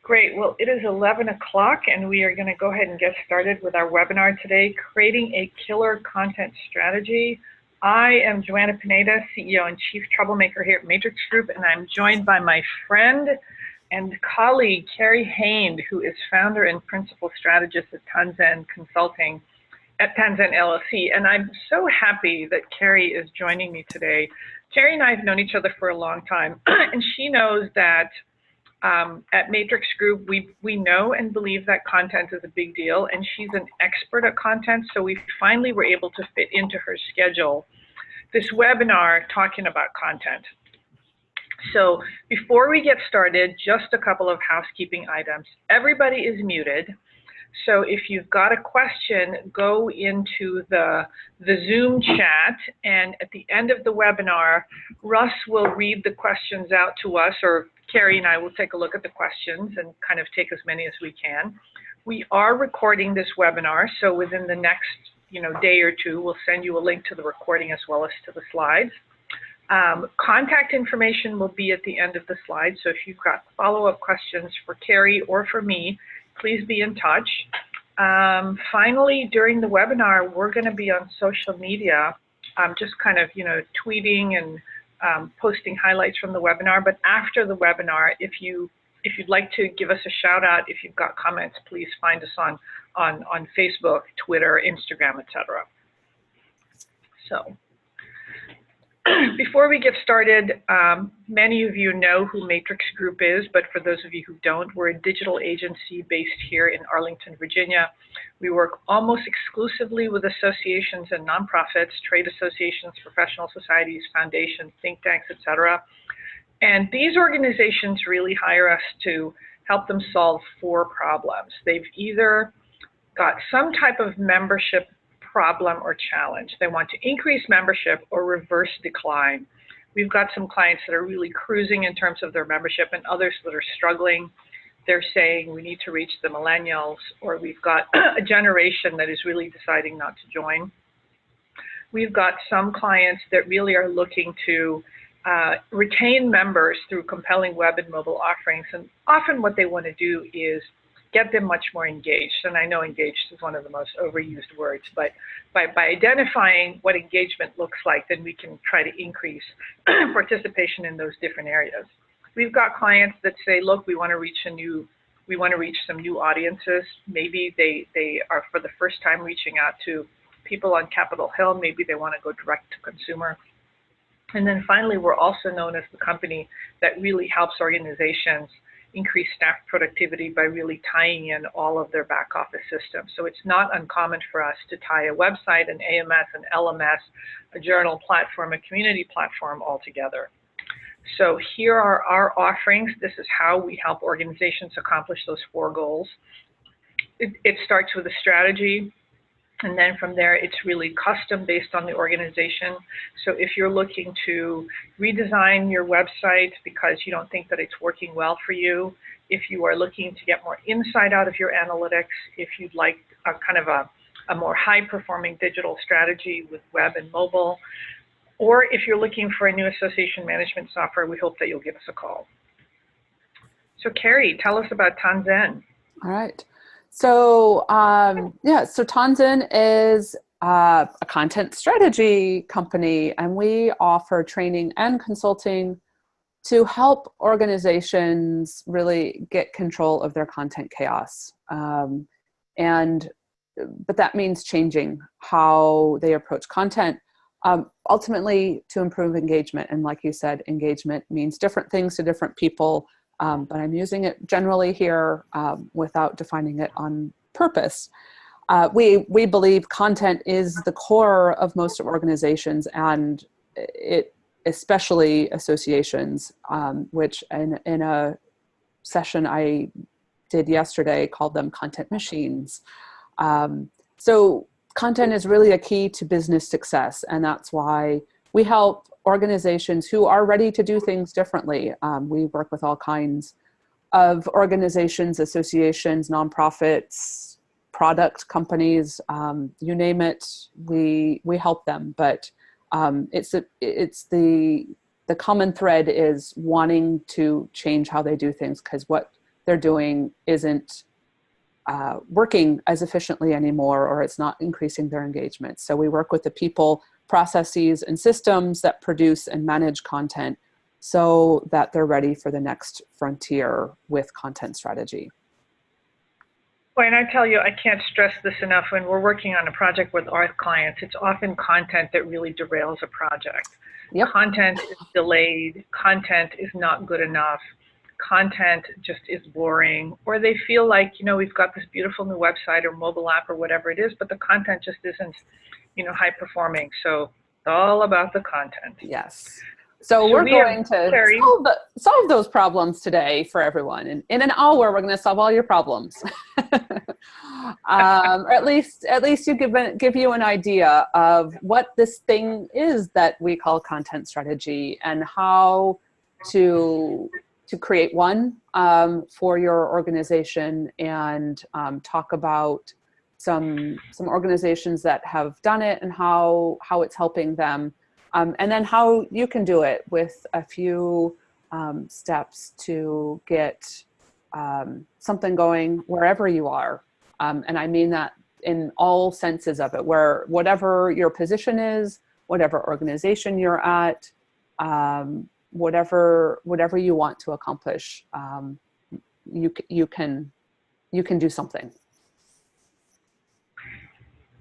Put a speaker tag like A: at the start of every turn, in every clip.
A: Great. Well, it is 11 o'clock, and we are going to go ahead and get started with our webinar today, Creating a Killer Content Strategy. I am Joanna, Pineda, CEO and Chief Troublemaker here at Matrix Group, and I'm joined by my friend and colleague, Carrie, Hane, who is founder and principal strategist at Tanzen Consulting at Tanzen LLC. And I'm so happy that Carrie is joining me today. Carrie and I have known each other for a long time, and she knows that at Matrix Group, we know and believe that content is a big deal, and she's an expert at content, so we finally were able to fit into her schedule this webinar talking about content. So before we get started, just a couple of housekeeping items. Everybody is muted. So if you've got a question, go into the Zoom chat, and at the end of the webinar, Russ will read the questions out to us, or Carrie and I will take a look at the questions and kind of take as many as we can. We are recording this webinar, so within the next day or two, we'll send you a link to the recording as well as to the slides. Contact information will be at the end of the slide, so if you've got follow-up questions for Carrie or for me, please be in touch. Finally, during the webinar, we're going to be on social media, just kind of, tweeting and posting highlights from the webinar. But after the webinar, if you'd like to give us a shout out, if you've got comments, please find us on Facebook, Twitter, Instagram, etc. So before we get started, many of you know who Matrix Group is, but for those of you who don't, we're a digital agency based here in Arlington, Virginia. We work almost exclusively with associations and nonprofits, trade associations, professional societies, foundations, think tanks, etc. And these organizations really hire us to help them solve four problems. They've either got some type of membership problem or challenge. They want to increase membership or reverse decline. We've got some clients that are really cruising in terms of their membership and others that are struggling. They're saying we need to reach the millennials, or we've got a generation that is really deciding not to join. We've got some clients that really are looking to retain members through compelling web and mobile offerings. And often what they want to do is get them much more engaged. And I know engaged is one of the most overused words, but by identifying what engagement looks like, then we can try to increase participation in those different areas. We've got clients that say, look, we want to reach some new audiences. Maybe they are for the first time reaching out to people on Capitol Hill. Maybe they want to go direct to consumer. And then finally, we're also known as the company that really helps organizations increase staff productivity by really tying in all of their back office systems. So it's not uncommon for us to tie a website, an AMS, an LMS, a journal platform, a community platform all together. So here are our offerings. This is how we help organizations accomplish those four goals. It starts with a strategy, and then from there, it's really custom based on the organization. So if you're looking to redesign your website because you don't think that it's working well for you, if you are looking to get more insight out of your analytics, if you'd like a kind of a more high-performing digital strategy with web and mobile, or if you're looking for a new association management software, we hope that you'll give us a call. So Carrie, tell us about Tanzen.
B: All right. So so Tanzen is a content strategy company, and we offer training and consulting to help organizations really get control of their content chaos. But that means changing how they approach content, ultimately to improve engagement. And like you said, engagement means different things to different people. But I'm using it generally here without defining it on purpose. We believe content is the core of most organizations, and it especially associations, which in a session I did yesterday called them content machines. So content is really a key to business success, and that's why we help organizations who are ready to do things differently. We work with all kinds of organizations, associations, nonprofits, product companies, you name it, we help them. But it's the common thread is wanting to change how they do things, because what they're doing isn't working as efficiently anymore, or it's not increasing their engagement. So we work with the people, processes, and systems that produce and manage content so that they're ready for the next frontier with content strategy.
A: Well, and I tell you, I can't stress this enough. When we're working on a project with our clients, it's often content that really derails a project.
B: Yep.
A: Content is delayed, content is not good enough, content just is boring, or they feel like, you know, we've got this beautiful new website or mobile app or whatever it is, but the content just isn't, you know, high performing. So it's all about the content.
B: Yes. So we're going to
A: Carrie,
B: solve those problems today for everyone. And in an hour, we're going to solve all your problems. Or at least give you an idea of what this thing is that we call content strategy, and how to create one for your organization, and talk about some organizations that have done it and how it's helping them. And then how you can do it with a few steps to get something going wherever you are. And I mean that in all senses of it, where whatever your position is, whatever organization you're at, whatever you want to accomplish, you can do something.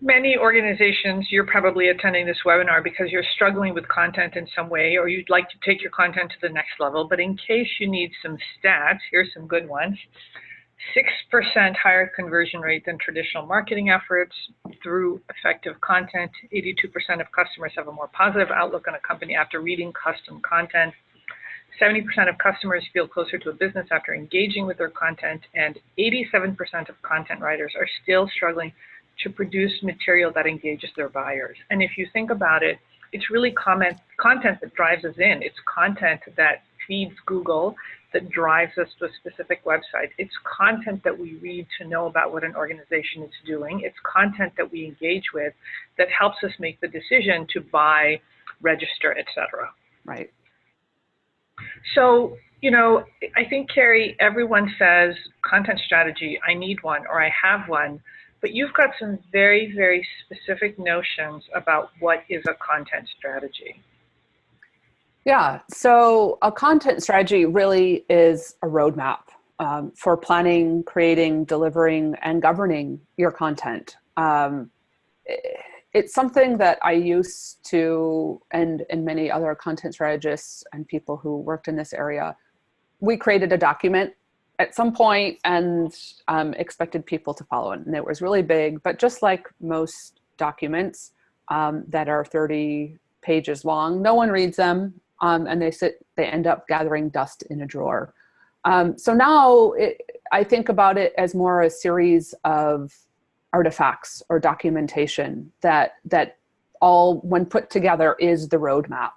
A: Many organizations, you're probably attending this webinar because you're struggling with content in some way, or you'd like to take your content to the next level. But in case you need some stats, here's some good ones. 6% higher conversion rate than traditional marketing efforts through effective content. 82% of customers have a more positive outlook on a company after reading custom content. 70% of customers feel closer to a business after engaging with their content, and 87% of content writers are still struggling to produce material that engages their buyers. And if you think about it, it's really content that drives us in. It's content that feeds Google, that drives us to a specific website. It's content that we read to know about what an organization is doing. It's content that we engage with that helps us make the decision to buy, register, etc.
B: Right.
A: So, you know, I think, Carrie, everyone says content strategy, I need one, or I have one. But you've got some very, very specific notions about what is a content strategy.
B: Yeah, so a content strategy really is a roadmap for planning, creating, delivering, and governing your content. It's something that I used to, and many other content strategists and people who worked in this area, we created a document at some point and expected people to follow it. And it was really big, but just like most documents that are 30 pages long, no one reads them, and they end up gathering dust in a drawer. So now I think about it as more a series of artifacts or documentation that all, when put together, is the roadmap.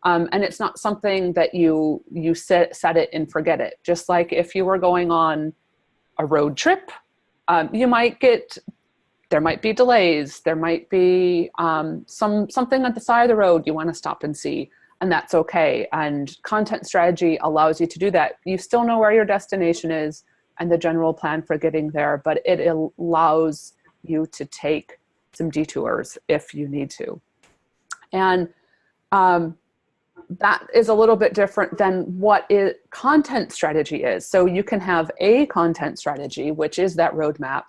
B: And it's not something that you set it and forget it. Just like if you were going on a road trip, there might be delays, there might be something at the side of the road you want to stop and see, and that's okay. And content strategy allows you to do that. You still know where your destination is and the general plan for getting there, but it allows you to take some detours if you need to. And that is a little bit different than what content strategy is. So you can have a content strategy, which is that roadmap,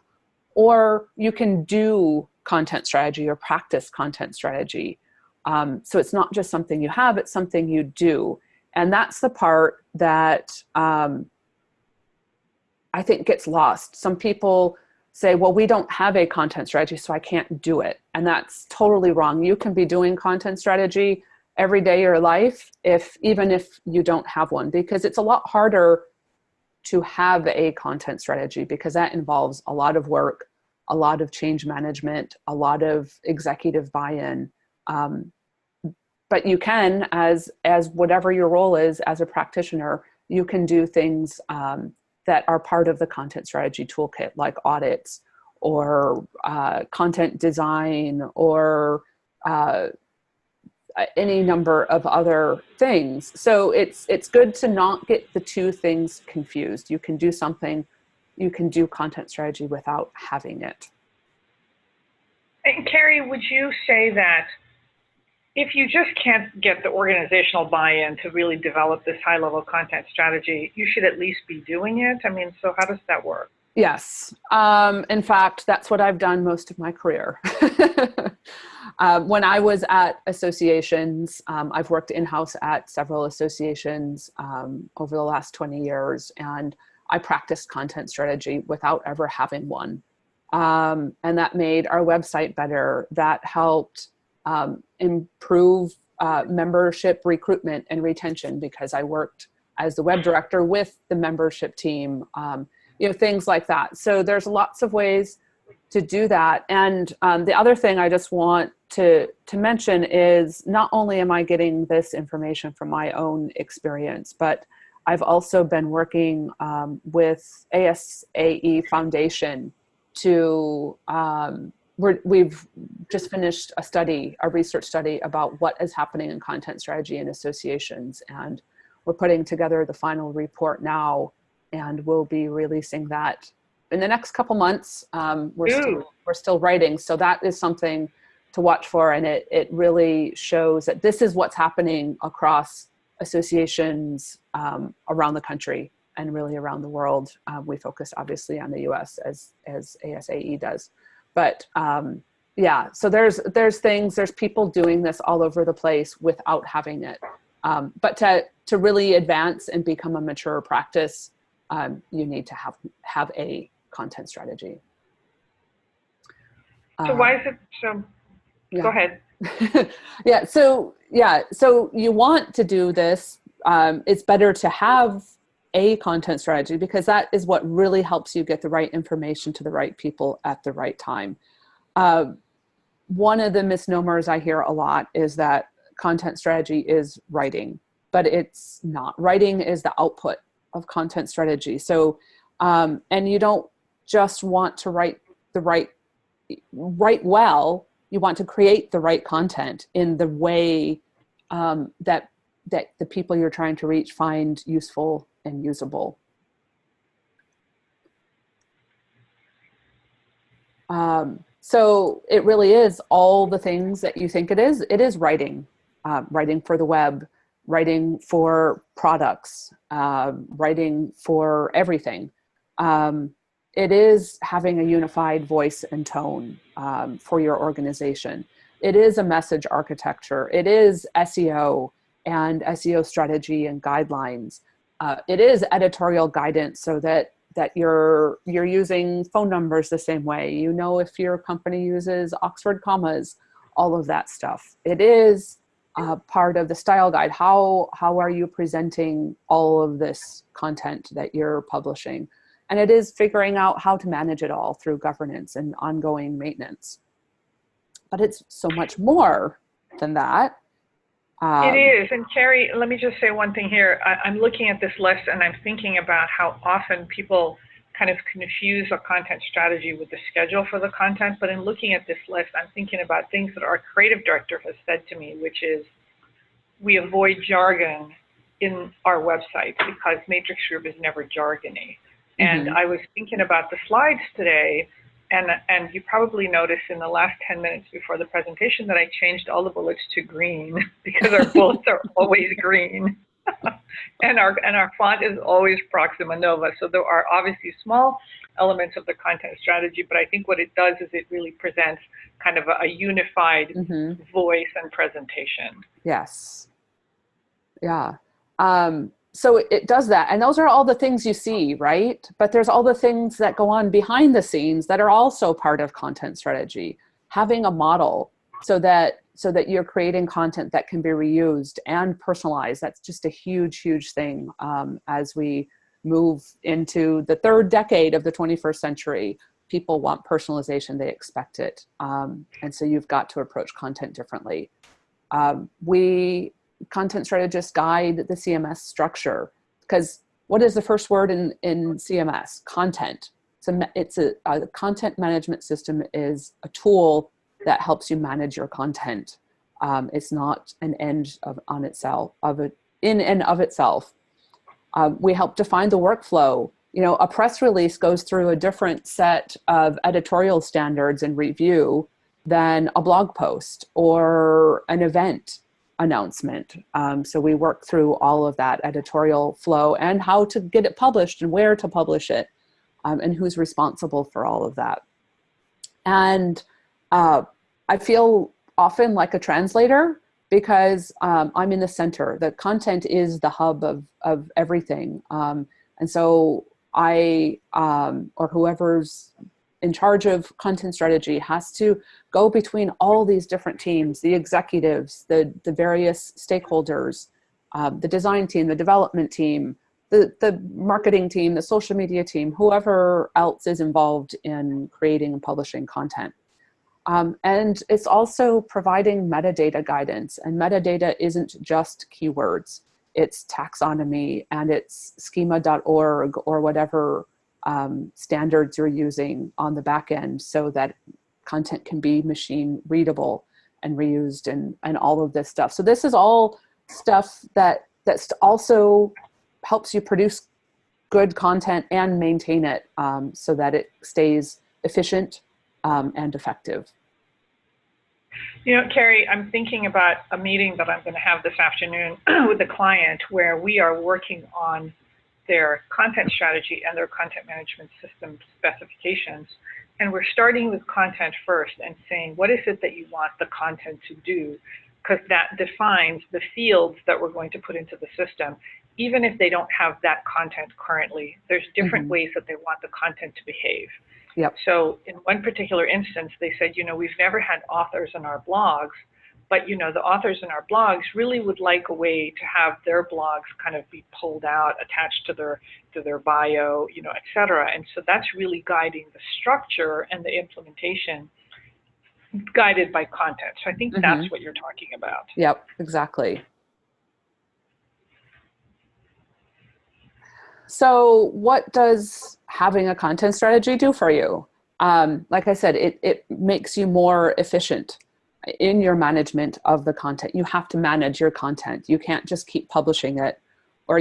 B: or you can do content strategy or practice content strategy. So it's not just something you have, it's something you do. And that's the part that I think gets lost. Some people say, well, we don't have a content strategy, so I can't do it. And that's totally wrong. You can be doing content strategy every day of your life, even if you don't have one, because it's a lot harder to have a content strategy because that involves a lot of work, a lot of change management, a lot of executive buy-in. But you can, as whatever your role is as a practitioner, you can do things that are part of the content strategy toolkit, like audits or content design or any number of other things. So it's good to not get the two things confused. You can do something, you can do content strategy without having it.
A: And Carrie, would you say that if you just can't get the organizational buy-in to really develop this high-level content strategy, you should at least be doing it? I mean, so how does that work?
B: Yes. In fact, that's what I've done most of my career. When I was at associations, I've worked in-house at several associations over the last 20 years, and I practiced content strategy without ever having one. And that made our website better. That helped improve membership recruitment and retention because I worked as the web director with the membership team, things like that. So there's lots of ways to do that. And the other thing I just want to mention is not only am I getting this information from my own experience, but I've also been working with ASAE Foundation to, we've just finished a research study about what is happening in content strategy in associations. And we're putting together the final report now, and we'll be releasing that in the next couple months. We're still writing. So that is something to watch for. And it really shows that this is what's happening across associations around the country and really around the world. We focus obviously on the US as ASAE does. But so there's people doing this all over the place without having it. But to really advance and become a mature practice, you need to have a content strategy.
A: So why is it so? Yeah. Go ahead.
B: So you want to do this. It's better to have a content strategy because that is what really helps you get the right information to the right people at the right time. One of the misnomers I hear a lot is that content strategy is writing, but it's not. Writing is the output of content strategy. So, and you don't just want to write well, you want to create the right content in the way that the people you're trying to reach find useful and usable. So it really is all the things that you think it is. It is writing, writing for the web, writing for products, writing for everything. It is having a unified voice and tone for your organization. It is a message architecture. It is SEO and SEO strategy and guidelines. It is editorial guidance so that you're using phone numbers the same way. You know if your company uses Oxford commas, all of that stuff. It is part of the style guide. How are you presenting all of this content that you're publishing? And it is figuring out how to manage it all through governance and ongoing maintenance. But it's so much more than that.
A: It is. And Carrie, let me just say one thing here. I'm looking at this list and I'm thinking about how often people kind of confuse a content strategy with the schedule for the content. But in looking at this list, I'm thinking about things that our creative director has said to me, which is we avoid jargon in our website because Matrix Group is never jargony. And I was thinking about the slides today, and you probably noticed in the last 10 minutes before the presentation that I changed all the bullets to green because our bullets are always green. and our font is always Proxima Nova. So there are obviously small elements of the content strategy, but I think what it does is it really presents kind of a unified voice and presentation.
B: Yes. Yeah. So it does that. And those are all the things you see, right? But there's all the things that go on behind the scenes that are also part of content strategy. Having a model so that you're creating content that can be reused and personalized. That's just a huge, huge thing as we move into the third decade of the 21st century. People want personalization, they expect it. And so you've got to approach content differently. Content strategists guide the CMS structure because what is the first word in CMS? Content. It's a content management system is a tool that helps you manage your content. It's not an end on itself, in and of itself. We help define the workflow. You know, a press release goes through a different set of editorial standards and review than a blog post or an event announcement. So we work through all of that editorial flow and how to get it published and where to publish it, and who's responsible for all of that. And I feel often like a translator because I'm in the center. The content is the hub of everything. And so I, or whoever's in charge of content strategy, has to go between all these different teams, the executives, the various stakeholders, the design team, the development team, the marketing team, the social media team, whoever else is involved in creating and publishing content. And it's also providing metadata guidance. And metadata isn't just keywords. It's taxonomy and it's schema.org or whatever standards you're using on the back end so that content can be machine readable and reused and all of this stuff. So this is all stuff that's also helps you produce good content and maintain it so that it stays efficient and effective.
A: You know, Carrie, I'm thinking about a meeting that I'm going to have this afternoon with a client where we are working on their content strategy and their content management system specifications. And we're starting with content first and saying, what is it that you want the content to do? Because that defines the fields that we're going to put into the system. Even if they don't have that content currently, there's different ways that they want the content to behave.
B: Yep.
A: So in one particular instance, they said, you know, we've never had authors in our blogs, but, you know, the authors in our blogs really would like a way to have their blogs kind of be pulled out, attached to their bio, you know, et cetera. And so that's really guiding the structure and the implementation guided by content. So I think that's what you're talking about.
B: Yep, exactly. So what does having a content strategy do for you? Like I said, it makes you more efficient in your management of the content. You have to manage your content. You can't just keep publishing it, or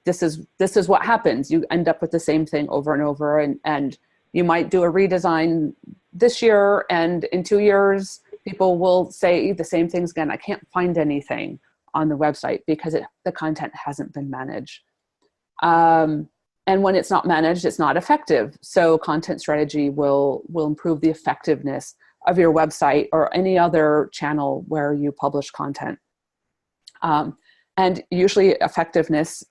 B: this is what happens. You end up with the same thing over and over, and you might do a redesign this year, and in 2 years, people will say the same things again. I can't find anything on the website because the content hasn't been managed. And when it's not managed, it's not effective. So content strategy will improve the effectiveness of your website or any other channel where you publish content. And usually effectiveness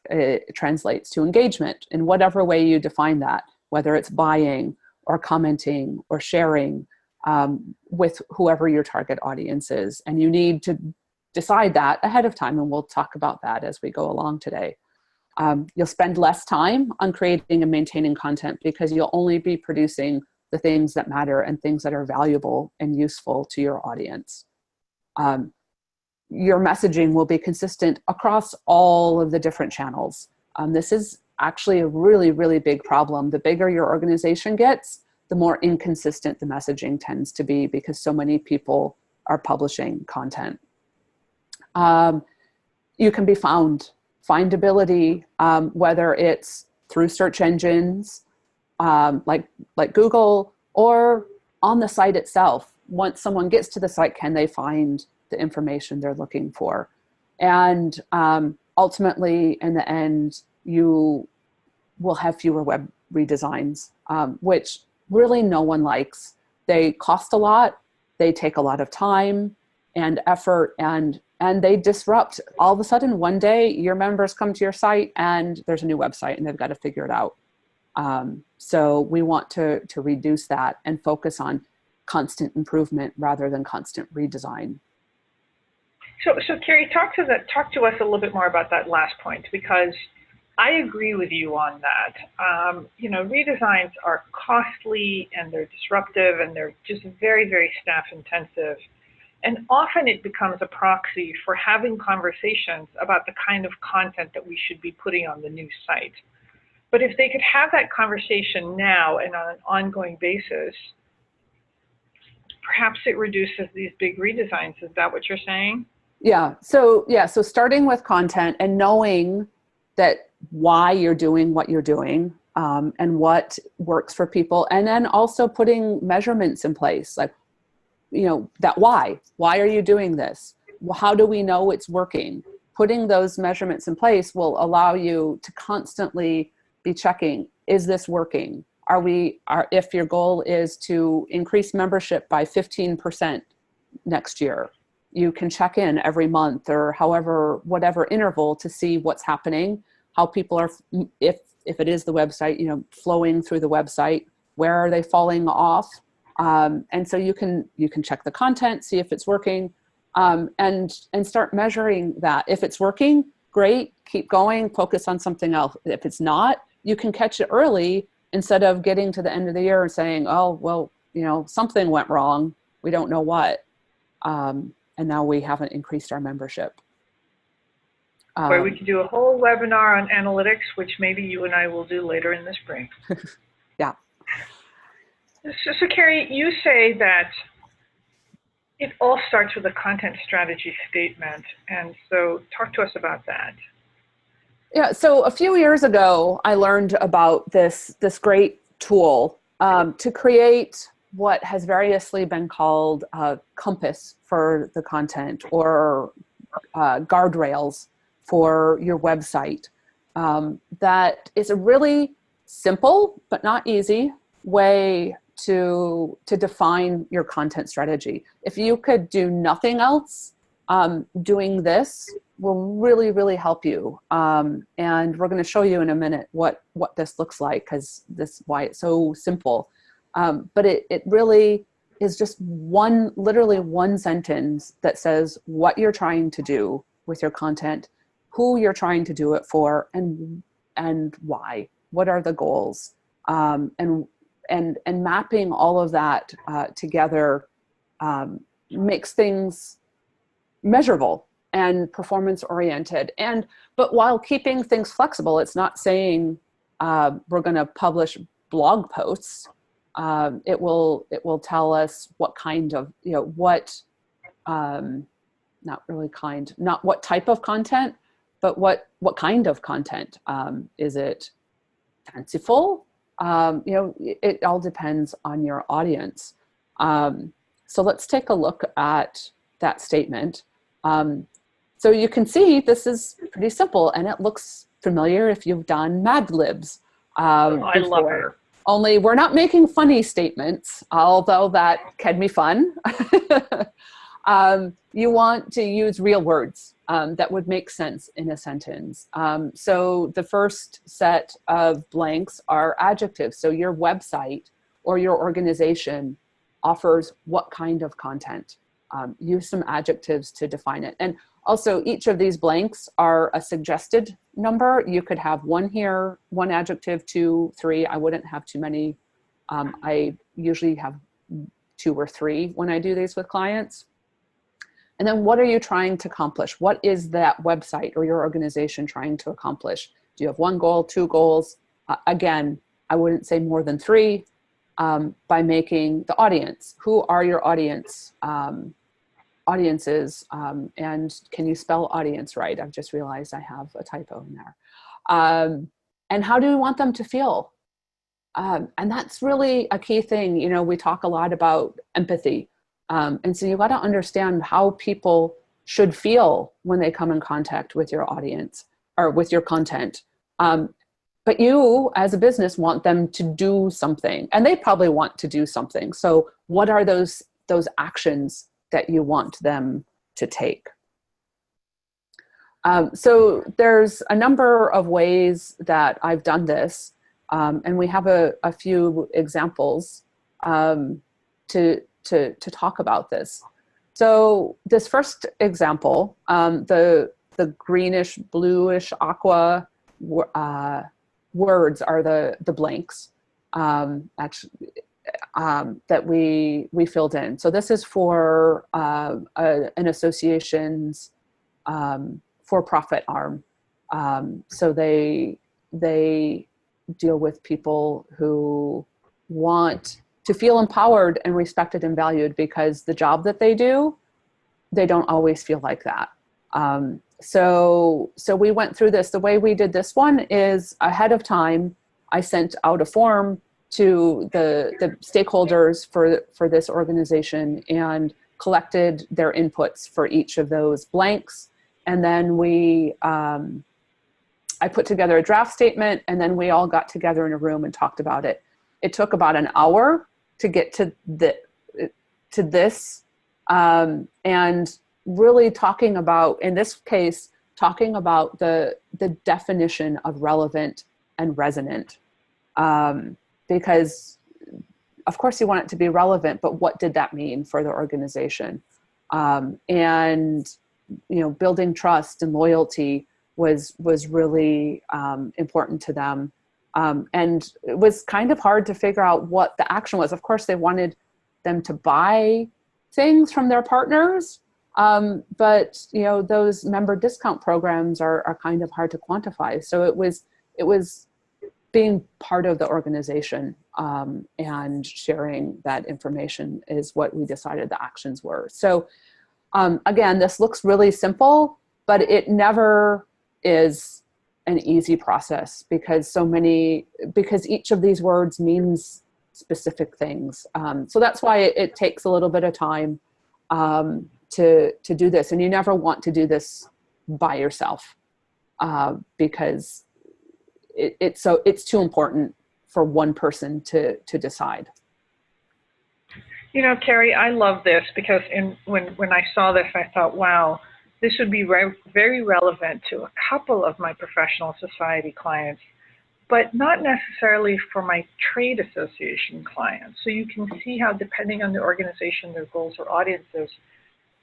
B: translates to engagement in whatever way you define that, whether it's buying or commenting or sharing with whoever your target audience is. And you need to decide that ahead of time, and we'll talk about that as we go along today. You'll spend less time on creating and maintaining content because you'll only be producing the things that matter and things that are valuable and useful to your audience. Your messaging will be consistent across all of the different channels. This is actually a really, really big problem. The bigger your organization gets, the more inconsistent the messaging tends to be because so many people are publishing content. You can be found. Findability, whether it's through search engines like Google or on the site itself. Once someone gets to the site, can they find the information they're looking for? And ultimately, in the end, you will have fewer web redesigns, which really no one likes. They cost a lot, they take a lot of time and effort, and they disrupt. All of a sudden, one day, your members come to your site and there's a new website and they've got to figure it out. So we want to reduce that and focus on constant improvement rather than constant redesign.
A: So Carrie, talk to us a little bit more about that last point, because I agree with you on that. You know, redesigns are costly and they're disruptive and they're just very, very staff intensive. And often it becomes a proxy for having conversations about the kind of content that we should be putting on the new site. But if they could have that conversation now and on an ongoing basis, perhaps it reduces these big redesigns. Is that what you're saying?
B: Yeah. So starting with content and knowing that why you're doing what you're doing, and what works for people, and then also putting measurements in place, like, that why are you doing this? How do we know it's working? Putting those measurements in place will allow you to constantly be checking, is this working? If your goal is to increase membership by 15% next year, you can check in every month or whatever interval to see what's happening, how people are, if it is the website, flowing through the website, where are they falling off? And so you can check the content, see if it's working, and start measuring that. If it's working, great, keep going, focus on something else. If it's not, you can catch it early instead of getting to the end of the year and saying, oh, well, something went wrong, we don't know what. And now we haven't increased our membership.
A: Or we could do a whole webinar on analytics, which maybe you and I will do later in the spring.
B: Yeah.
A: So Carrie, you say that it all starts with a content strategy statement. And so talk to us about that.
B: Yeah, so a few years ago, I learned about this great tool to create what has variously been called a compass for the content, or guardrails for your website. That is a really simple but not easy way to define your content strategy. If you could do nothing else, doing this will really, really help you. And we're going to show you in a minute what this looks like, because this why it's so simple. But it really is just literally one sentence that says what you're trying to do with your content, who you're trying to do it for, and why. What are the goals? And mapping all of that together makes things measurable and performance oriented. But while keeping things flexible, it's not saying we're going to publish blog posts. It will tell us what kind of, not what type of content, but what kind of content. Is it fanciful? It all depends on your audience. So let's take a look at that statement. So you can see this is pretty simple, and it looks familiar if you've done Mad Libs before.
A: I love it.
B: Only we're not making funny statements, although that can be fun. You want to use real words that would make sense in a sentence. So the first set of blanks are adjectives. So your website or your organization offers what kind of content. Use some adjectives to define it. And also, each of these blanks are a suggested number. You could have one here, one adjective, 2, 3. I wouldn't have too many. I usually have 2 or 3 when I do these with clients. And then what are you trying to accomplish? What is that website or your organization trying to accomplish? Do you have 1 goal, 2 goals? Again, I wouldn't say more than 3. By making the audience. Who are your audiences? And can you spell audience right? I've just realized I have a typo in there. And how do you want them to feel? And that's really a key thing. We talk a lot about empathy. And so you got to understand how people should feel when they come in contact with your audience or with your content. But you, as a business, want them to do something, and they probably want to do something. So what are those actions that you want them to take? So there's a number of ways that I've done this, and we have a few examples to talk about this. So this first example, the greenish, bluish, aqua words are the blanks actually that we filled in. So this is for an association's for-profit arm. So they deal with people who want to feel empowered and respected and valued, because the job that they do, they don't always feel like that. So we went through this. The way we did this one is ahead of time, I sent out a form to the stakeholders for this organization and collected their inputs for each of those blanks. And then I put together a draft statement, and then we all got together in a room and talked about it. It took about an hour to get to this, and really talking about, in this case, talking about the definition of relevant and resonant, because of course you want it to be relevant, but what did that mean for the organization? And building trust and loyalty was really important to them. And it was kind of hard to figure out what the action was. Of course, they wanted them to buy things from their partners, but those member discount programs are kind of hard to quantify. So it was being part of the organization, and sharing that information is what we decided the actions were. So again, this looks really simple, but it never is an easy process, because each of these words means specific things. So that's why it takes a little bit of time to do this. And you never want to do this by yourself, because it's too important for one person to decide.
A: Carrie, I love this, because when I saw this, I thought, wow, this would be very relevant to a couple of my professional society clients, but not necessarily for my trade association clients. So you can see how, depending on the organization, their goals or audiences,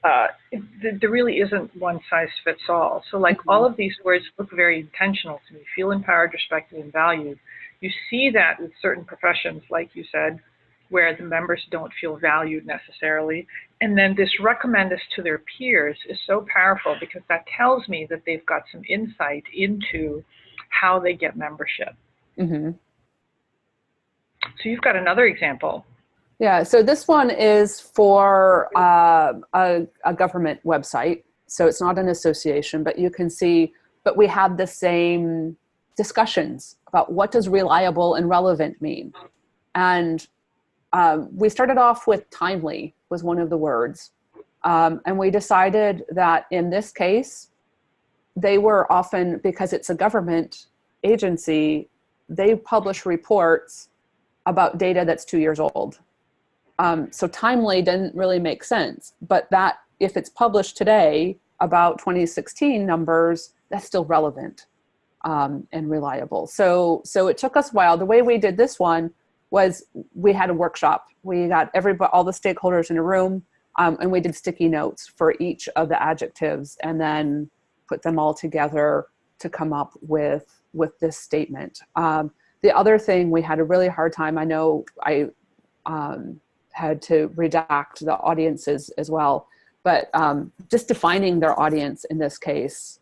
A: there really isn't one size fits all. So like all of these words look very intentional to me: feel empowered, respected, and valued. You see that with certain professions, like you said, where the members don't feel valued necessarily. And then this recommend this to their peers is so powerful, because that tells me that they've got some insight into how they get membership.
B: Mm-hmm.
A: So you've got another example.
B: Yeah, so this one is for a government website. So it's not an association, but you can see, but we have the same discussions about what does reliable and relevant mean. And we started off with timely was one of the words. And we decided that in this case, they were often, because it's a government agency, they publish reports about data that's 2 years old. So timely didn't really make sense, but that if it's published today about 2016 numbers, that's still relevant and reliable. So it took us a while. The way we did this one was we had a workshop. We got all the stakeholders in a room, and we did sticky notes for each of the adjectives, and then put them all together to come up with this statement. The other thing, we had a really hard time. I know I had to redact the audiences as well, but just defining their audience in this case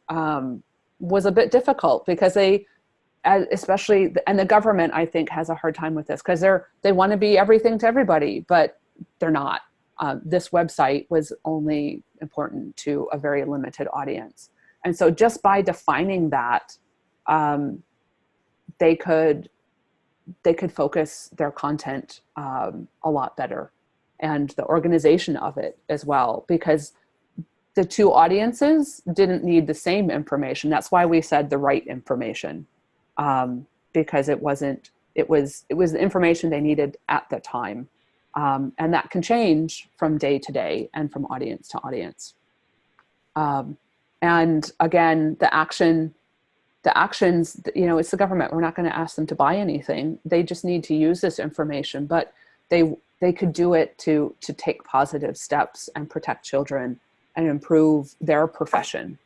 B: was a bit difficult, because especially, and the government, I think, has a hard time with this, because they want to be everything to everybody, but they're not. This website was only important to a very limited audience. And so just by defining that, they could focus their content a lot better, and the organization of it as well, because the two audiences didn't need the same information. That's why we said the right information, because it was the information they needed at the time. And that can change from day to day and from audience to audience. And again, the actions, it's the government. We're not going to ask them to buy anything. They just need to use this information, but they could do it to take positive steps and protect children and improve their profession.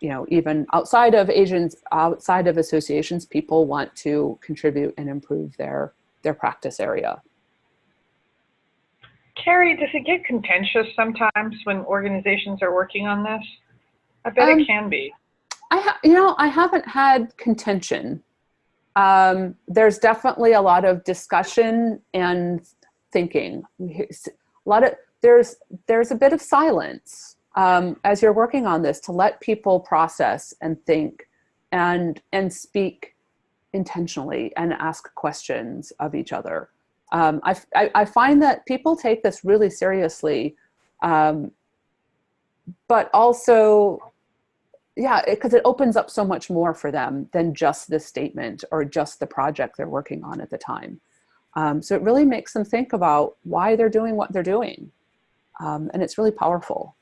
B: Even outside of associations, people want to contribute and improve their practice area.
A: Carrie, does it get contentious sometimes when organizations are working on this? I bet it can be.
B: I haven't had contention. There's definitely a lot of discussion and thinking. There's a bit of silence as you're working on this, to let people process and think and speak intentionally and ask questions of each other. I find that people take this really seriously, but also, yeah, because it opens up so much more for them than just the statement or just the project they're working on at the time. So it really makes them think about why they're doing what they're doing. And it's really powerful.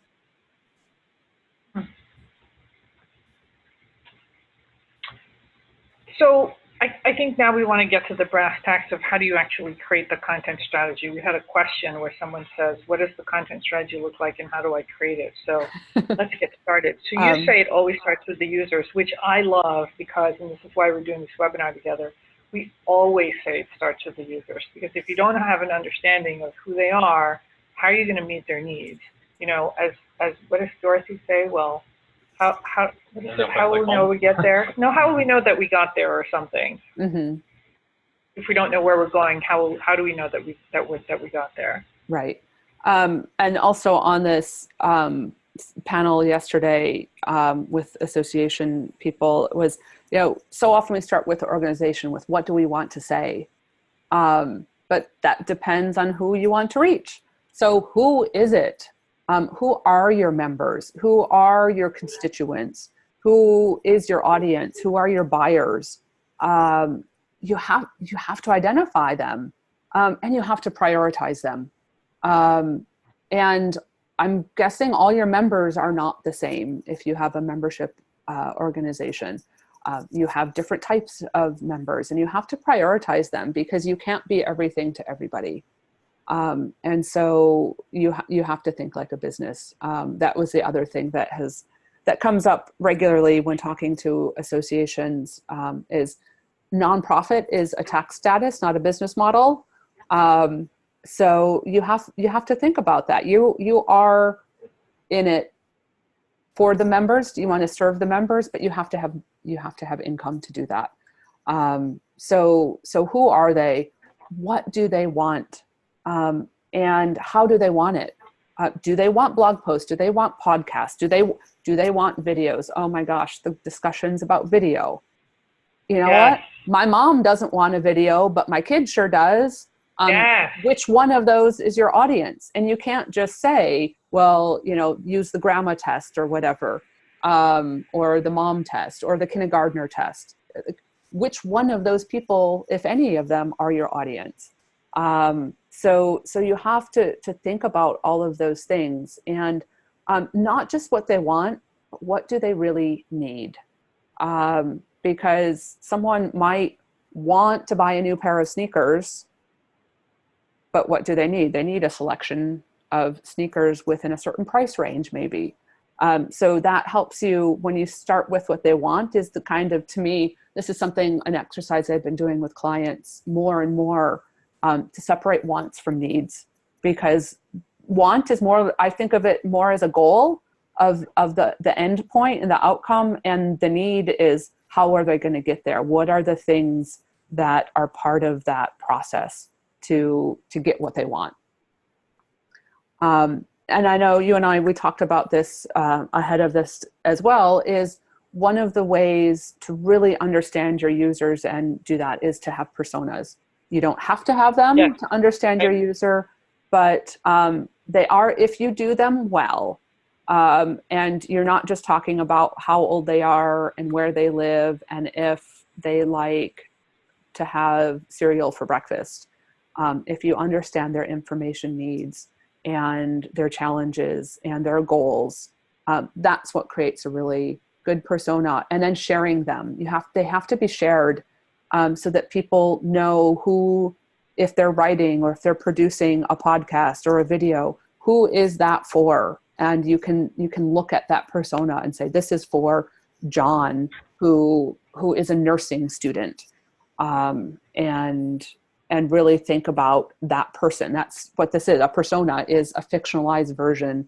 A: So I think now we want to get to the brass tacks of how do you actually create the content strategy. We had a question where someone says, what does the content strategy look like and how do I create it? So let's get started. So you say it always starts with the users, which I love because, and this is why we're doing this webinar together, we always say it starts with the users, because if you don't have an understanding of who they are, how are you going to meet their needs? You know, as what does Dorothy say? Well, how will we know we get there? No, how will we know that we got there or something?
B: Mm-hmm.
A: If we don't know where we're going, how do we know that we got there?
B: Right. And also on this panel yesterday with association people, it was, you know, so often we start with the organization with what do we want to say? But that depends on who you want to reach. So who is it? Who are your members? Who are your constituents? Who is your audience? Who are your buyers? You have to identify them, and you have to prioritize them. And I'm guessing all your members are not the same. If you have a membership organization, you have different types of members, and you have to prioritize them because you can't be everything to everybody. And so you have to think like a business. That was the other thing that comes up regularly when talking to associations, is nonprofit is a tax status, not a business model. So you have to think about that. You are in it for the members. You want to serve the members, but you have to have income to do that. So who are they? What do they want? And how do they want it? Do they want blog posts? Do they want podcasts? Do they want videos? Oh my gosh, the discussions about video. You know what? My mom doesn't want a video, but my kid sure does. Which one of those is your audience? And you can't just say, well, you know, use the grandma test or whatever, or the mom test or the kindergartner test. Which one of those people, if any of them, are your audience? So you have to think about all of those things, and not just what they want, but what do they really need? Because someone might want to buy a new pair of sneakers, but what do they need? They need a selection of sneakers within a certain price range, maybe. So that helps you when you start with what they want. Is the kind of, to me, this is an exercise I've been doing with clients more and more, to separate wants from needs, because want is more, I think of it more as a goal of the end point and the outcome, and the need is how are they going to get there? What are the things that are part of that process to get what they want? And I know you and we talked about this ahead of this as well, is one of the ways to really understand your users and do that is to have personas. You don't have to have them to understand your user, but they are, if you do them well, and you're not just talking about how old they are and where they live and if they like to have cereal for breakfast. If you understand their information needs and their challenges and their goals, that's what creates a really good persona. And then sharing them, they have to be shared. So that people know who, if they're writing or if they're producing a podcast or a video, who is that for? And you can look at that persona and say, this is for John, who is a nursing student, and really think about that person. That's what this is. A persona is a fictionalized version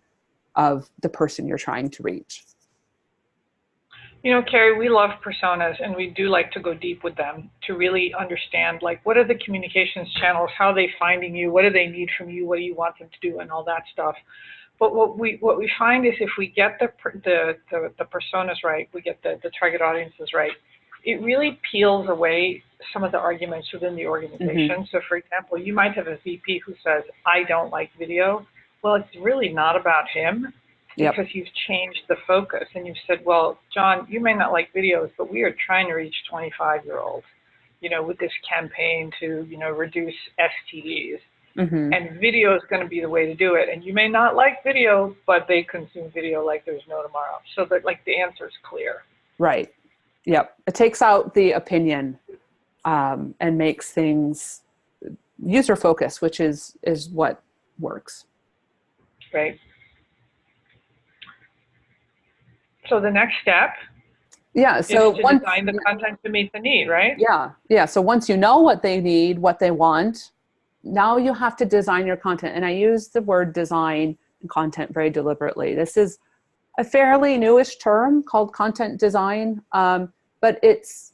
B: of the person you're trying to reach.
A: You know, Carrie, we love personas and we do like to go deep with them to really understand, like, what are the communications channels? How are they finding you? What do they need from you? What do you want them to do? And all that stuff. But what we find is if we get the personas right, we get the target audiences right, it really peels away some of the arguments within the organization. So for example, you might have a VP who says, I don't like video. Well, it's really not about him because you've changed the focus and you've said, well, John, you may not like videos, but we are trying to reach 25-year-olds, you know, with this campaign to, you know, reduce STDs. And video is going to be the way to do it. And you may not like video, but they consume video like there's no tomorrow. So that, like, the answer is clear.
B: Right. Yep. It takes out the opinion and makes things user focused, which is what works.
A: Right. So the next step
B: is to
A: design the content to meet the need, right?
B: Yeah. So once you know what they need, what they want, now you have to design your content. And I use the word design and content very deliberately. This is a fairly newish term called content design, but it's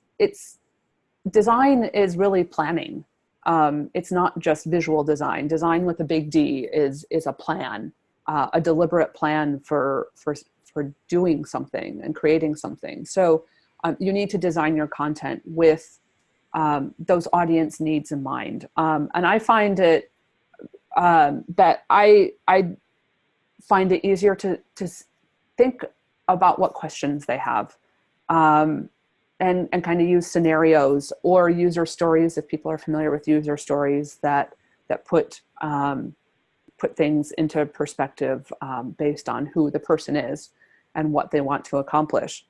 B: design is really planning. It's not just visual design. Design with a big D is a plan, a deliberate plan for doing something and creating something. So you need to design your content with those audience needs in mind. And I find it that I find it easier to think about what questions they have, and kind of use scenarios or user stories if people are familiar with user stories that put things into perspective based on who the person is and what they want to accomplish.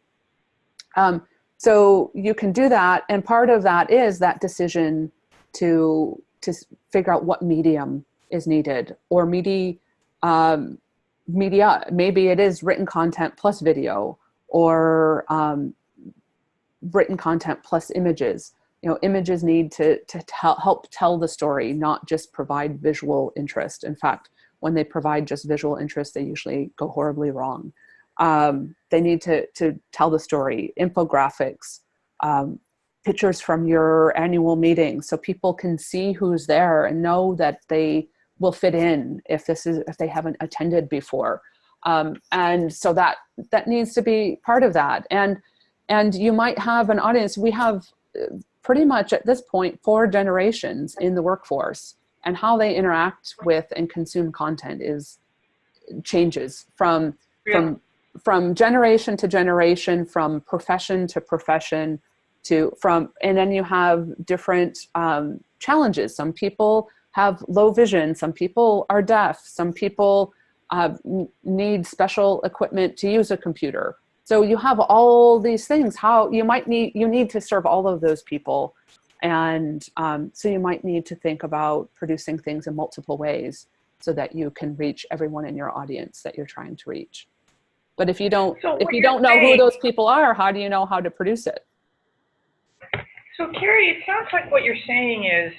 B: So you can do that, and part of that is that decision to figure out what medium is needed, or media. Maybe it is written content plus video, or written content plus images. You know, images need to help tell the story, not just provide visual interest. In fact, when they provide just visual interest, they usually go horribly wrong. They need to tell the story, infographics, pictures from your annual meeting so people can see who's there and know that they will fit in if they haven't attended before. And so that needs to be part of that. And you might have an audience. We have pretty much at this point 4 generations in the workforce, and how they interact with and consume content changes from generation to generation, from profession to profession, and then you have different challenges. Some people have low vision, some people are deaf, some people need special equipment to use a computer. So you have all these things. How you need to serve all of those people, and so you might need to think about producing things in multiple ways so that you can reach everyone in your audience that you're trying to reach. But if you don't know who those people are, how do you know how to produce it?
A: So Carrie, it sounds like what you're saying is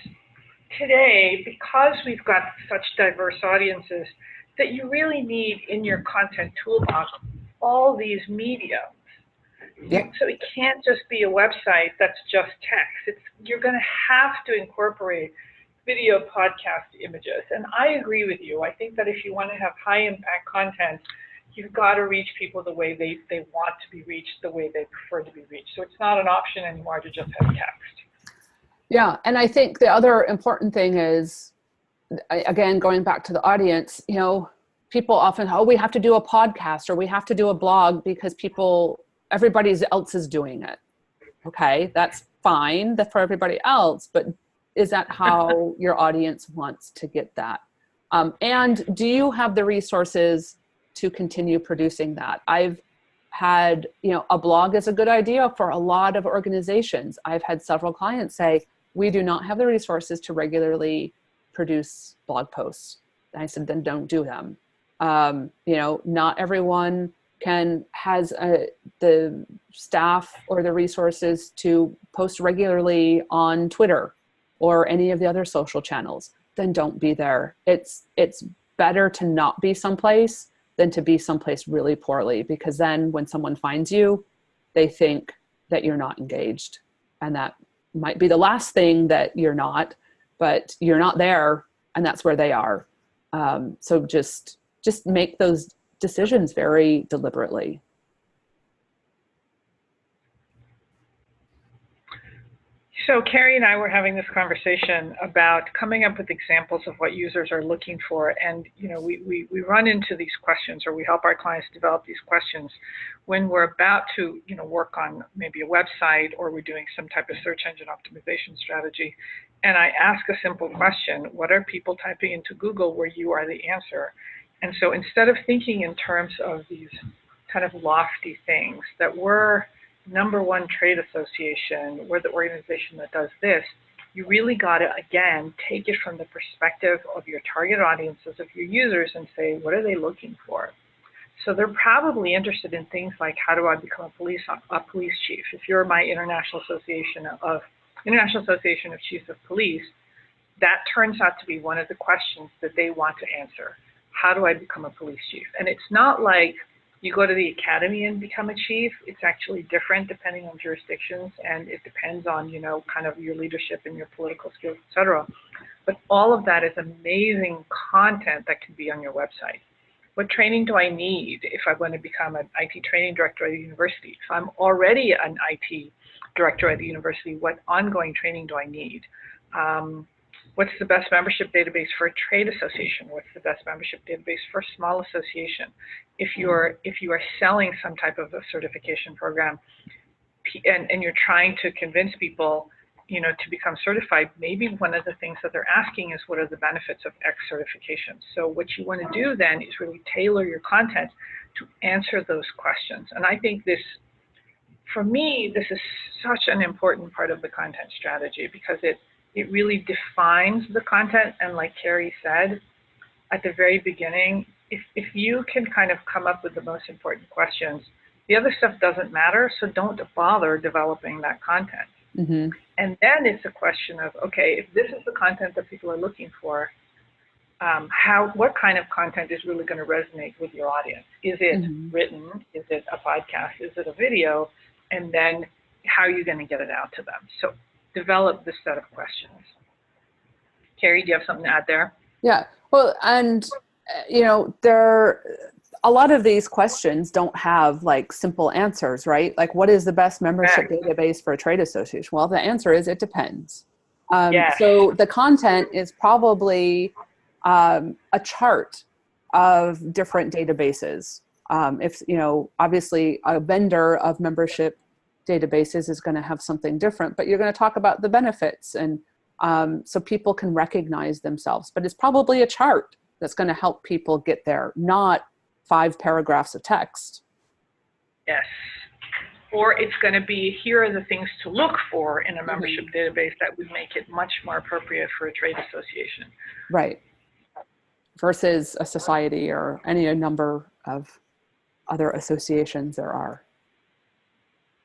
A: today, because we've got such diverse audiences, that you really need in your content toolbox all these mediums.
B: Yeah.
A: So it can't just be a website that's just text. You're going to have to incorporate video, podcast, images. And I agree with you. I think that if you want to have high impact content, you've got to reach people the way they want to be reached, the way they prefer to be reached. So it's not an option anymore to just have text.
B: Yeah, and I think the other important thing is, again, going back to the audience, you know, people often, we have to do a podcast or we have to do a blog because everybody else is doing it. Okay, that's fine for everybody else, but is that how your audience wants to get that? And do you have the resources to continue producing that? I've had, a blog is a good idea for a lot of organizations. I've had several clients say, we do not have the resources to regularly produce blog posts. And I said, then don't do them. Not everyone has the staff or the resources to post regularly on Twitter or any of the other social channels. Then don't be there. It's better to not be someplace than to be someplace really poorly, because then when someone finds you, they think that you're not engaged. And that might be the last thing that you're not, but you're not there, and that's where they are. So just make those decisions very deliberately.
A: So Carrie and I were having this conversation about coming up with examples of what users are looking for. And, you know, we run into these questions, or we help our clients develop these questions when we're about to, you know, work on maybe a website, or we're doing some type of search engine optimization strategy. And I ask a simple question: what are people typing into Google where you are the answer? And so instead of thinking in terms of these kind of lofty things that we're #1 trade association, we're the organization that does this, you really got to, again, take it from the perspective of your target audiences, of your users, and say, what are they looking for? So they're probably interested in things like, how do I become a police chief? If you're my International Association of Chiefs of Police, that turns out to be one of the questions that they want to answer. How do I become a police chief? And it's not like you go to the academy and become a chief. It's actually different depending on jurisdictions, and it depends on, you know, kind of your leadership and your political skills, et cetera. But all of that is amazing content that can be on your website. What training do I need if I want to become an IT training director at a university? If I'm already an IT director at the university, what ongoing training do I need? What's the best membership database for a trade association? What's the best membership database for a small association? If you are selling some type of a certification program, and you're trying to convince people, you know, to become certified, maybe one of the things that they're asking is, what are the benefits of X certification? So what you want to do then is really tailor your content to answer those questions. And I think this, for me, this is such an important part of the content strategy, because it really defines the content. And like Carrie said at the very beginning, if you can kind of come up with the most important questions, the other stuff doesn't matter, so don't bother developing that content.
B: Mm-hmm.
A: And then it's a question of, okay, if this is the content that people are looking for, what kind of content is really going to resonate with your audience? Is it written? Is it a podcast? Is it a video? And then how are you going to get it out to them? So develop this set of questions. Carrie, do you have something to add there?
B: Yeah. Well, and, you know, a lot of these questions don't have like simple answers, right? Like, what is the best membership database for a trade association? Well, the answer is it depends. So the content is probably a chart of different databases. If, you know, obviously a vendor of membership databases is going to have something different, but you're going to talk about the benefits, and so people can recognize themselves. But it's probably a chart that's going to help people get there, not 5 paragraphs of text.
A: Yes. Or it's going to be, here are the things to look for in a membership database that would make it much more appropriate for a trade association.
B: Right. Versus a society or any number of other associations there are.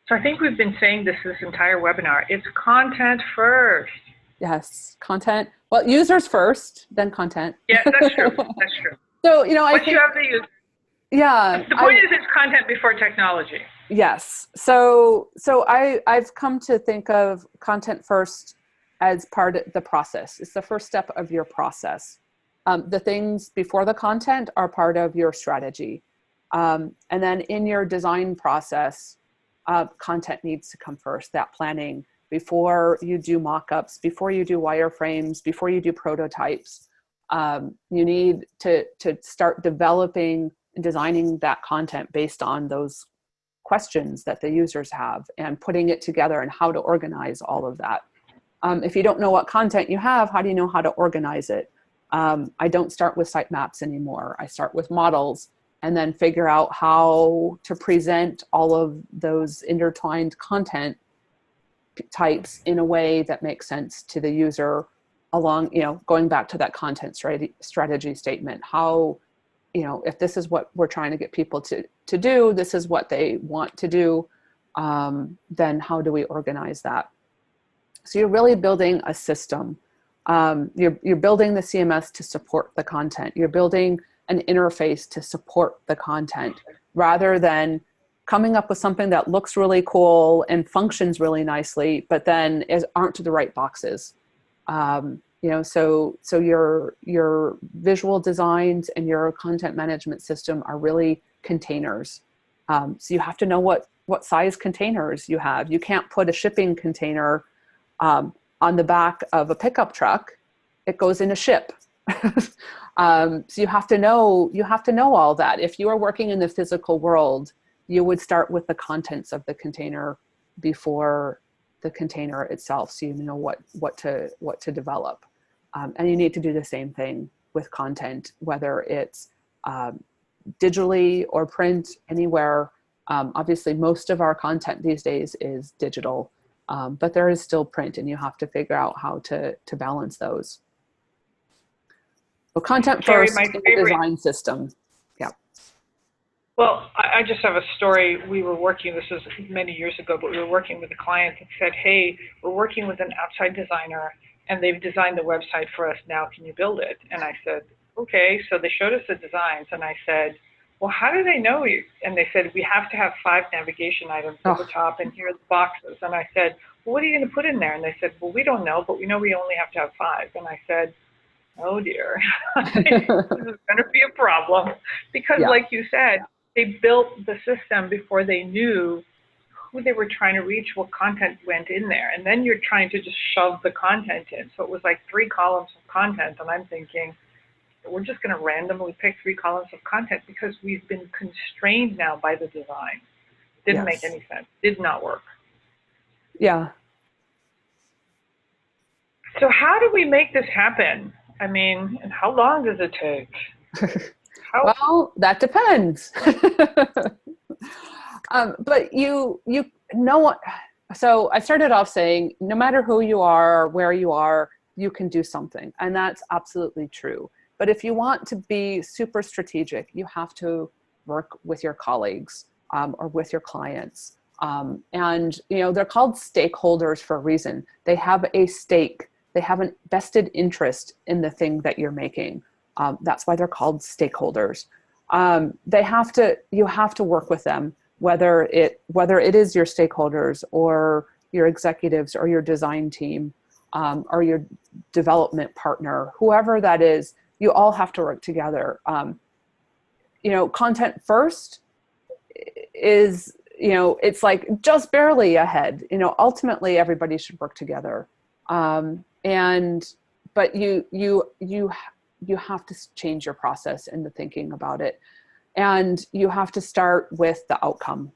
A: So I think we've been saying this entire webinar. It's content first.
B: Yes, content. Well, users first, then content.
A: Yeah, that's true. That's true.
B: So, you know, I think
A: you have the user.
B: Yeah.
A: The point is, it's content before technology.
B: Yes. So I've come to think of content first as part of the process. It's the first step of your process. The things before the content are part of your strategy. And then in your design process, content needs to come first, that planning, before you do mock-ups, before you do wireframes, before you do prototypes. You need to start developing and designing that content based on those questions that the users have, and putting it together and how to organize all of that. If you don't know what content you have, how do you know how to organize it? I don't start with sitemaps anymore. I start with models, and then figure out how to present all of those intertwined content types in a way that makes sense to the user along, you know, going back to that content strategy statement. How, you know, if this is what we're trying to get people to do, this is what they want to do, then how do we organize that? So you're really building a system. You're building the CMS to support the content. You're building an interface to support the content, rather than coming up with something that looks really cool and functions really nicely, but then aren't the right boxes. So your visual designs and your content management system are really containers. So you have to know what size containers you have. You can't put a shipping container on the back of a pickup truck. It goes in a ship. So you have to know all that. If you are working in the physical world, you would start with the contents of the container before the container itself, so you know what to develop. And you need to do the same thing with content, whether it's digitally or print, anywhere. Obviously, most of our content these days is digital, but there is still print, and you have to figure out how to balance those. So content
A: Carrie,
B: first,
A: my
B: in the
A: favorite
B: design system. Yeah.
A: Well, I just have a story. We were working, this was many years ago, but we were working with a client that said, hey, we're working with an outside designer and they've designed the website for us now. Can you build it? And I said, okay. So they showed us the designs and I said, well, how do they know you? And they said, we have to have 5 navigation items at the top and here are the boxes. And I said, well, what are you going to put in there? And they said, well, we don't know, but we know we only have to have 5. And I said, oh dear, this is going to be a problem because like you said, they built the system before they knew who they were trying to reach, what content went in there. And then you're trying to just shove the content in. So it was like 3 columns of content. And I'm thinking, we're just going to randomly pick 3 columns of content because we've been constrained now by the design. Didn't make any sense. Did not work.
B: Yeah.
A: So how do we make this happen? I mean, and how long does it take?
B: Well, that depends. But you know what? So I started off saying, no matter who you are or where you are, you can do something. And that's absolutely true. But if you want to be super strategic, you have to work with your colleagues or with your clients. And, they're called stakeholders for a reason. They have a stake. They have a vested interest in the thing that you're making. That's why they're called stakeholders. You have to work with them, whether it is your stakeholders or your executives or your design team or your development partner, whoever that is. You all have to work together. Content first is, it's like just barely ahead. Ultimately everybody should work together. But you have to change your process and the thinking about it. And you have to start with the outcome,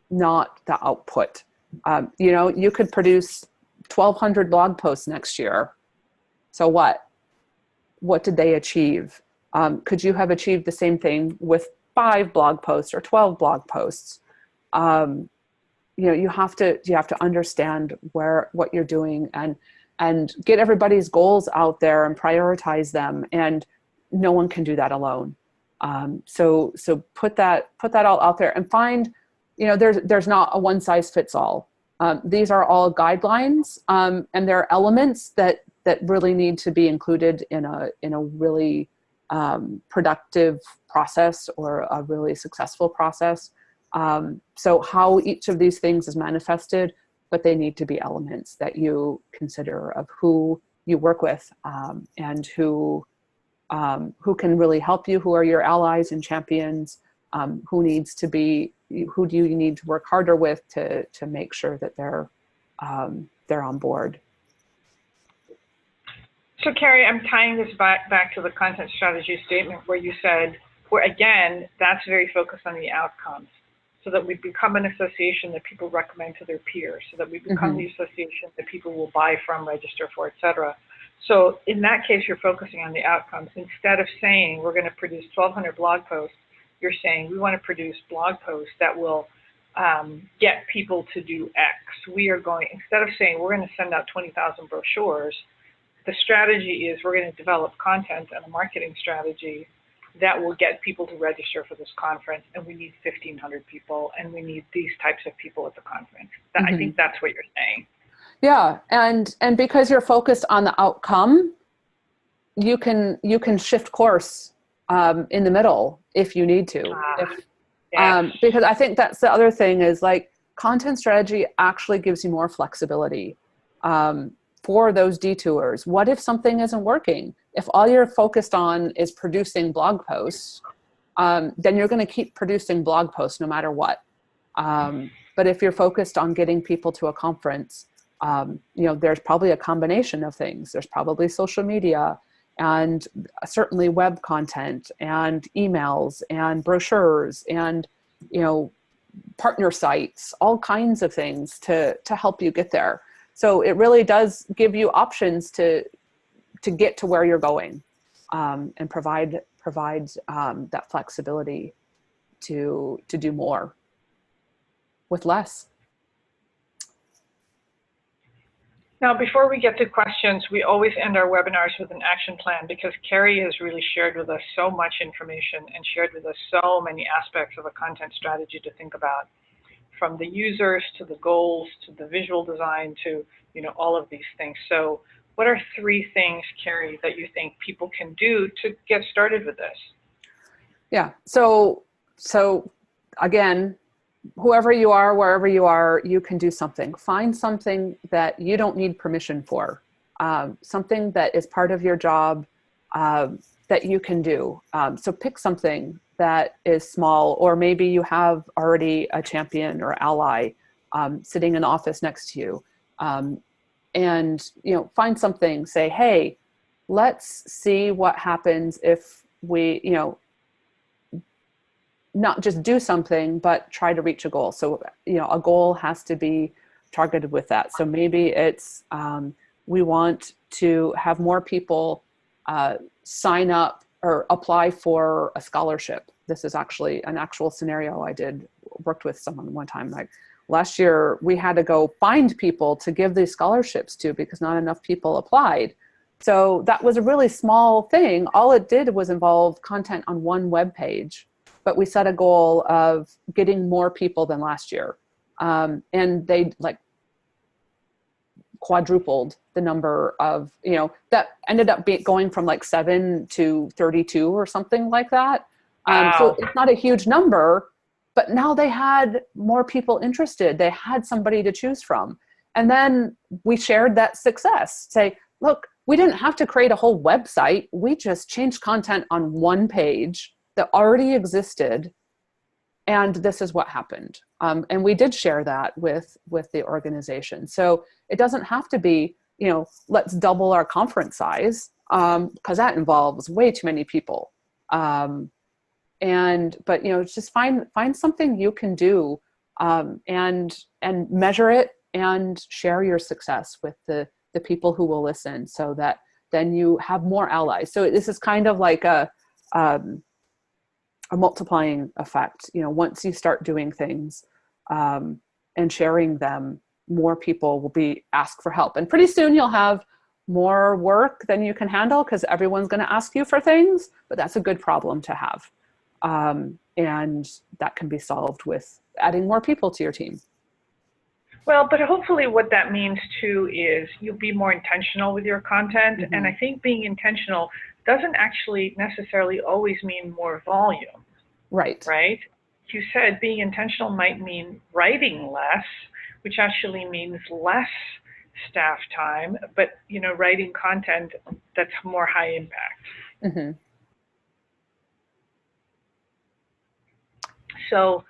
B: not the output. You could produce 1,200 blog posts next year. So what? What did they achieve? Could you have achieved the same thing with 5 blog posts or 12 blog posts? You have to understand what you're doing and get everybody's goals out there and prioritize them. And no one can do that alone. So put that all out there and find, there's not a one size fits all. These are all guidelines, and there are elements that really need to be included in a really productive process or a really successful process. So how each of these things is manifested, but they need to be elements that you consider of who you work with, and who can really help you, who are your allies and champions, who do you need to work harder with to make sure that they're on board.
A: So Carrie, I'm tying this back to the content strategy statement where you said, again, that's very focused on the outcomes, so that we become an association that people recommend to their peers, so that we become the association that people will buy from, register for, et cetera. So in that case, you're focusing on the outcomes. Instead of saying we're going to produce 1,200 blog posts, you're saying we want to produce blog posts that will get people to do X. Instead of saying we're going to send out 20,000 brochures, the strategy is we're going to develop content and a marketing strategy that will get people to register for this conference, and we need 1,500 people, and we need these types of people at the conference. I think that's what you're saying.
B: Yeah, and because you're focused on the outcome, you can shift course in the middle if you need to.
A: Yes.
B: Because I think that's the other thing is like content strategy actually gives you more flexibility for those detours. What if something isn't working? If all you're focused on is producing blog posts, then you're going to keep producing blog posts no matter what. But if you're focused on getting people to a conference, there's probably a combination of things. There's probably social media and certainly web content and emails and brochures and, partner sites, all kinds of things to help you get there. So it really does give you options to get to where you're going, and provide that flexibility to do more with less.
A: Now, before we get to questions, we always end our webinars with an action plan because Carrie has really shared with us so much information and shared with us so many aspects of a content strategy to think about, from the users to the goals to the visual design to all of these things. So what are 3 things, Carrie, that you think people can do to get started with this?
B: Yeah. So again, whoever you are, wherever you are, you can do something. Find something that you don't need permission for, something that is part of your job that you can do. So pick something that is small, or maybe you have already a champion or ally sitting in the office next to you. And find something, say, hey, let's see what happens if we, not just do something, but try to reach a goal. So, a goal has to be targeted with that. So maybe it's, we want to have more people sign up or apply for a scholarship. This is actually an actual scenario I worked with someone one time. Like last year, we had to go find people to give these scholarships to because not enough people applied. So that was a really small thing. All it did was involve content on one web page. But we set a goal of getting more people than last year. And they quadrupled the number of, that ended up going from 7 to 32 or something like that.
A: Wow.
B: So it's not a huge number, but now they had more people interested. They had somebody to choose from. And then we shared that success. Say, look, we didn't have to create a whole website. We just changed content on one page that already existed, and this is what happened. And we did share that with the organization. So it doesn't have to be, let's double our conference size, because that involves way too many people. But just find something you can do, and measure it and share your success with the people who will listen, so that then you have more allies. So this is kind of like a multiplying effect. Once you start doing things and sharing them, more people will be asked for help. And pretty soon you'll have more work than you can handle because everyone's going to ask you for things, but that's a good problem to have. And that can be solved with adding more people to your team.
A: Well, but hopefully what that means too is you'll be more intentional with your content. Mm-hmm. And I think being intentional doesn't actually necessarily always mean more volume.
B: Right.
A: Right? You said being intentional might mean writing less, which actually means less staff time, but writing content that's more high impact.
B: Mm-hmm.
A: So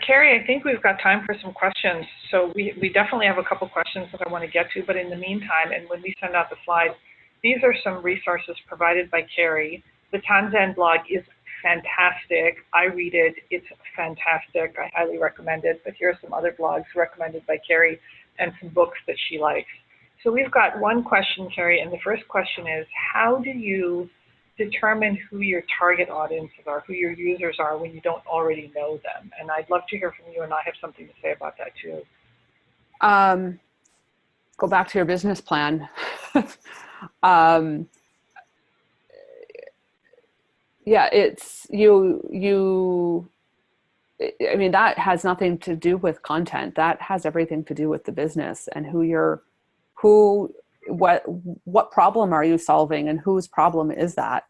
A: Carrie, I think we've got time for some questions. So we definitely have a couple questions that I want to get to, but in the meantime, and when we send out the slides, these are some resources provided by Carrie. The Tanzen blog is fantastic. I read it. It's fantastic. I highly recommend it. But here are some other blogs recommended by Carrie and some books that she likes. So we've got one question, Carrie, and the first question is, how do you determine who your target audiences are, who your users are when you don't already know them? And I'd love to hear from you, and I have something to say about that too.
B: Go back to your business plan. Yeah, it's that has nothing to do with content. That has everything to do with the business and what problem are you solving and whose problem is that?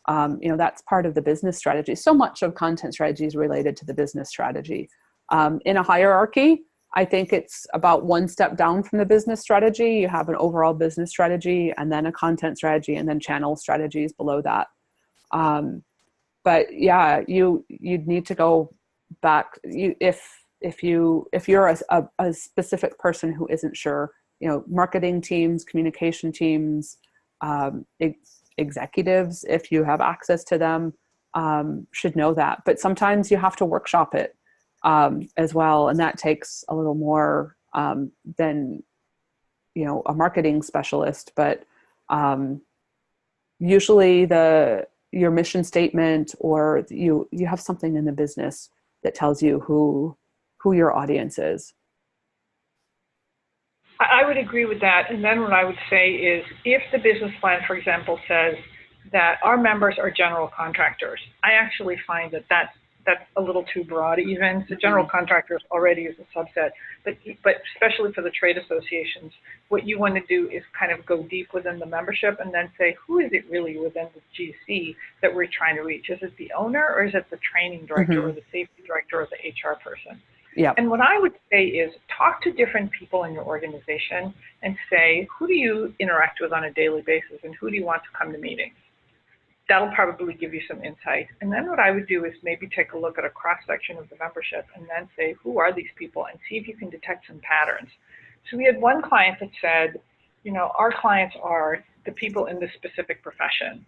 B: That's part of the business strategy. So much of content strategy is related to the business strategy. In a hierarchy, I think it's about one step down from the business strategy. You have an overall business strategy, and then a content strategy, and then channel strategies below that. But yeah, you'd need to go back. If you're a specific person who isn't sure, marketing teams, communication teams, executives, if you have access to them, should know that. But sometimes you have to workshop it as well, and that takes a little more than a marketing specialist. But usually your mission statement, or you have something in the business that tells you who your audience is.
A: I would agree with that. And then what I would say is, if the business plan, for example, says that our members are general contractors, I actually find that that's a little too broad even. So general contractors already is a subset, but especially for the trade associations, what you want to do is kind of go deep within the membership and then say, who is it really within the GC that we're trying to reach? Is it the owner, or is it the training director or the safety director or the HR person?
B: Yeah.
A: And what I would say is, talk to different people in your organization and say, who do you interact with on a daily basis, and who do you want to come to meetings? That'll probably give you some insight. And then what I would do is maybe take a look at a cross-section of the membership and then say, who are these people, and see if you can detect some patterns. So we had one client that said, our clients are the people in this specific profession.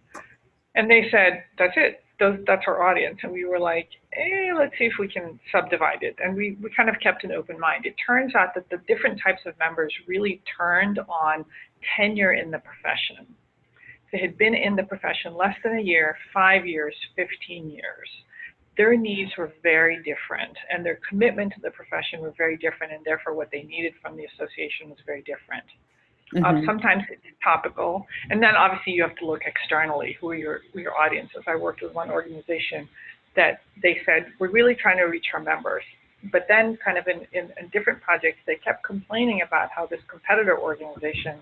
A: And they said, that's it. That's our audience. And we were like, hey, let's see if we can subdivide it. And we kind of kept an open mind. It turns out that the different types of members really turned on tenure in the profession. They had been in the profession less than a year, 5 years, 15 years. Their needs were very different, and their commitment to the profession were very different, and therefore what they needed from the association was very different. Sometimes it's topical, and then obviously you have to look externally. Who are your audiences? I worked with one organization that they said, we're really trying to reach our members. But then kind of in different projects, they kept complaining about how this competitor organization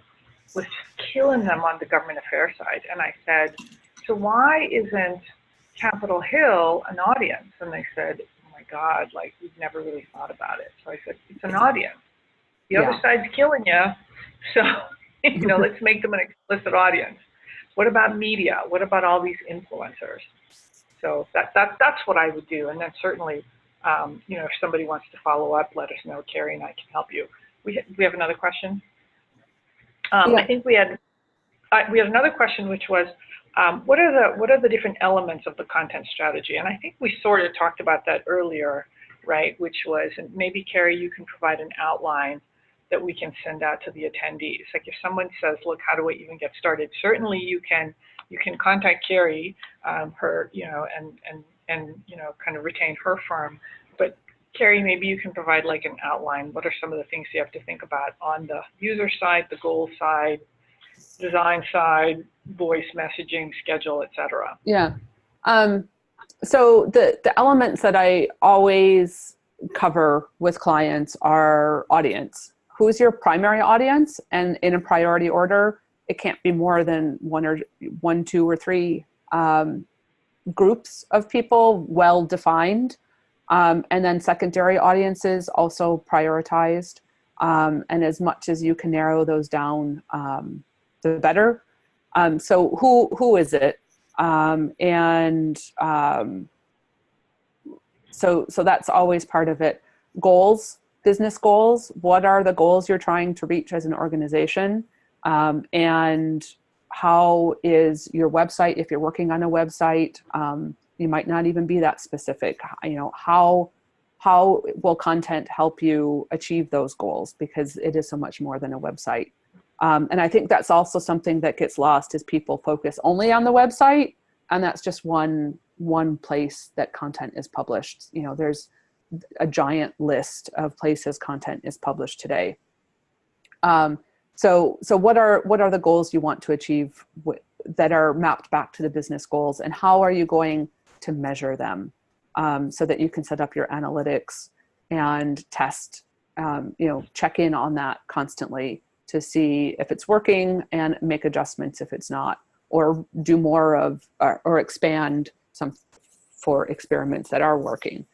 A: was just killing them on the government affairs side. And I said, so why isn't Capitol Hill an audience? And they said, oh my God, we've never really thought about it. So I said, it's an audience. The other side's killing you. So, let's make them an explicit audience. What about media? What about all these influencers? So that's what I would do. And then certainly, if somebody wants to follow up, let us know. Carrie and I can help you. We have another question. I think we had another question, which was, what are the different elements of the content strategy? And I think we sort of talked about that earlier, right? Which was, and maybe Carrie, you can provide an outline that we can send out to the attendees. Like if someone says, look, how do I even get started? Certainly you can contact Carrie, her, and kind of retain her firm. But Carrie, maybe you can provide like an outline. What are some of the things you have to think about on the user side, the goal side, design side, voice messaging, schedule, et cetera?
B: Yeah. So the elements that I always cover with clients are audience. Who's your primary audience? And in a priority order, it can't be more than one, two, or three groups of people, well defined. And then secondary audiences also prioritized. And as much as you can narrow those down, the better. So who is it? So that's always part of it. Goals, business goals. What are the goals you're trying to reach as an organization? And how is your website, if you're working on a website, you might not even be that specific. How will content help you achieve those goals? Because it is so much more than a website. And I think that's also something that gets lost, is people focus only on the website, and that's just one place that content is published. There's a giant list of places content is published today. So what are the goals you want to achieve that are mapped back to the business goals, and how are you going to measure them, so that you can set up your analytics and test, check in on that constantly to see if it's working and make adjustments if it's not. or do more of, or expand some for experiments that are working.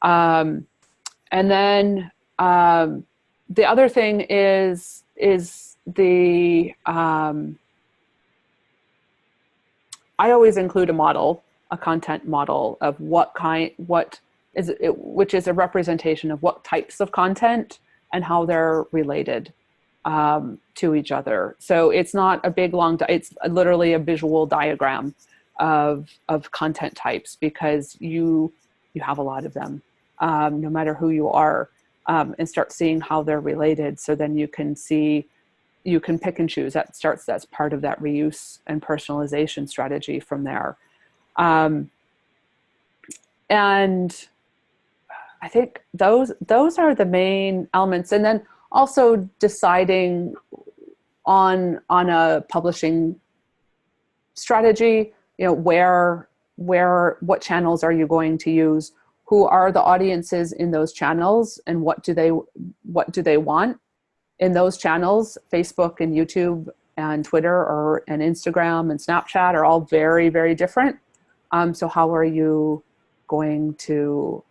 B: And then the other thing is the, I always include a model, a content model of which is a representation of what types of content and how they're related to each other. So it's not a big, long, it's literally a visual diagram of content types, because you have a lot of them, no matter who you are, and start seeing how they're related. So then you can pick and choose. That's part of that reuse and personalization strategy from there. And I think those are the main elements. And then also deciding on a publishing strategy, what channels are you going to use? Who are the audiences in those channels, and what do they want in those channels? Facebook and YouTube and Twitter and Instagram and Snapchat are all very, very different. So how are you going to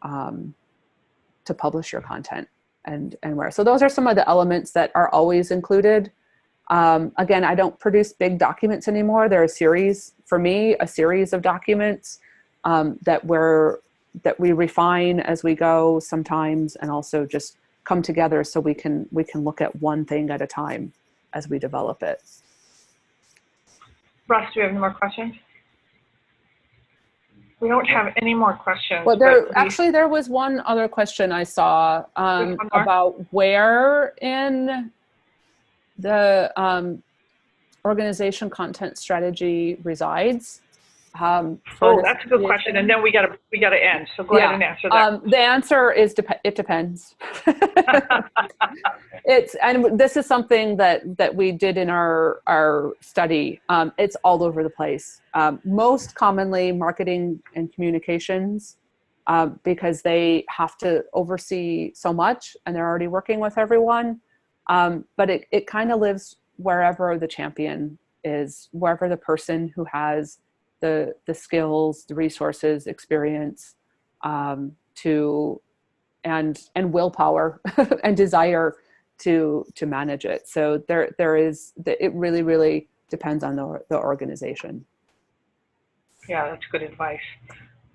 B: publish your content and where? So those are some of the elements that are always included. Again, I don't produce big documents anymore. They're a series of documents that we refine as we go sometimes, and also just come together so we can look at one thing at a time as we develop it.
A: Russ, do we have any more questions? We don't have any more questions.
B: Well, there was one other question I saw about where in the organization content strategy resides.
A: That's a good question, and then we got to end. So go ahead and answer that.
B: The answer is it depends. And this is something that we did in our study. It's all over the place. Most commonly, marketing and communications, because they have to oversee so much, and they're already working with everyone. But it kind of lives wherever the champion is, wherever the person who has the skills, the resources, experience, and willpower and desire to manage it. So it really, really depends on the organization.
A: Yeah, that's good advice.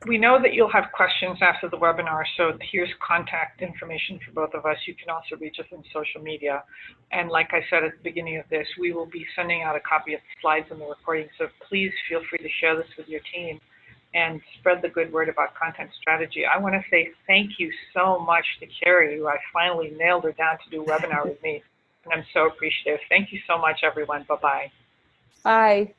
A: We know that you'll have questions after the webinar, so here's contact information for both of us. You can also reach us on social media. And like I said at the beginning of this, we will be sending out a copy of the slides and the recording, so please feel free to share this with your team and spread the good word about content strategy. I want to say thank you so much to Carrie, who I finally nailed her down to do a webinar with me, and I'm so appreciative. Thank you so much, everyone. Bye-bye.
B: Bye.